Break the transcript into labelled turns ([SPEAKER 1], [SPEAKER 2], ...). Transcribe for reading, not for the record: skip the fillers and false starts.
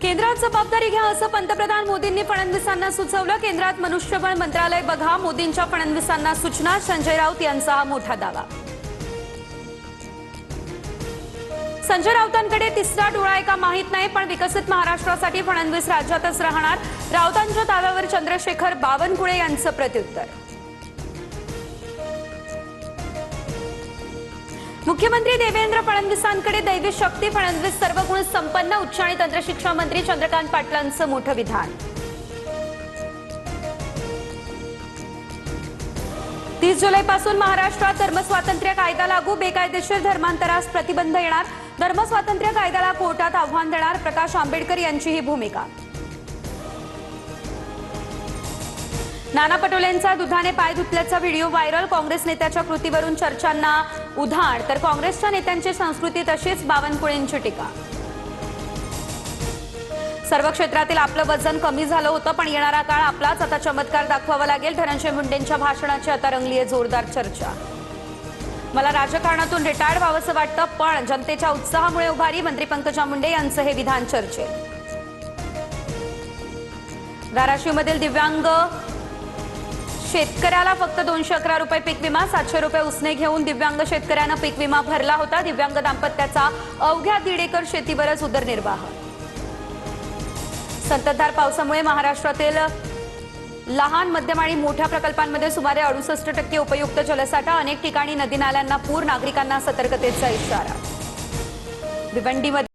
[SPEAKER 1] केंद्रात जबाबदारी घ्या असं पंतप्रधान मोदींनी फडणवीसांना सुचवलं। केंद्रात मनुष्यबळ मंत्रालय बघा, मोदींच्या फडणवीसांना सूचना। संजय राऊत यांचा हा मोठा दावा। संजय राऊतांकडे तिसरा डोळा आहे का माहित नाही, पण विकसित महाराष्ट्रासाठी फडणवीस राज्यातच राहणार। राऊतांच्या दाव्यावर चंद्रशेखर बावनकुळे यांचं प्रत्युत्तर। मुख्यमंत्री देवेंद्र फडणवीसांकडे दैवी शक्ती, फडणवीस सर्व गुण संपन्न। उच्च आणि तंत्रशिक्षण मंत्री चंद्रकांत पाटलांचं मोठं विधान। 30 जुलैपासून महाराष्ट्रात धर्मस्वातंत्र्य कायदा लागू, बेकायदेशीर धर्मांतरास प्रतिबंध येणार। धर्मस्वातंत्र्य कायद्याला कोर्टात आव्हान देणार, प्रकाश आंबेडकर यांची ही भूमिका। नाना पटोलेंचा दुधाने पाय धुतल्याचा व्हिडिओ व्हायरल, काँग्रेस नेत्याच्या कृतीवरून चर्चांना उधाण, तर काँग्रेसच्या नेत्यांची संस्कृती तशीच, बावनकुळेंची टीका। सर्व क्षेत्रातील आपलं वजन कमी झालं होतं, पण येणारा काळ आपलाच, आता चमत्कार दाखवावा लागेल। धनंजय मुंडेंच्या भाषणाची आता रंगली आहे जोरदार चर्चा। मला राजकारणातून रिटायर्ड व्हावंसं वाटतं, पण जनतेच्या उत्साहामुळे उभारी, मंत्री पंकजा मुंडे यांचं हे विधान चर्चेत। धाराशिवमधील दिव्यांग शेतकऱ्याला फक्त 211 रुपये पीक विमा, 700 रुपये उसने घेऊन दिव्यांग शेतकऱ्यानं पीक विमा भरला होता। दिव्यांग दाम्पत्याचा अवघ्या 1.5 एकर शेतीवरच उदरनिर्वाह। संततधार पावसामुळे महाराष्ट्रातील लहान, मध्यम आणि मोठ्या प्रकल्पांमध्ये सुमारे 68% उपयुक्त जलसाठा, अनेक ठिकाणी नदी नाल्यांना पूर, नागरिकांना सतर्कतेचा इशारा। भिवंडीमध्ये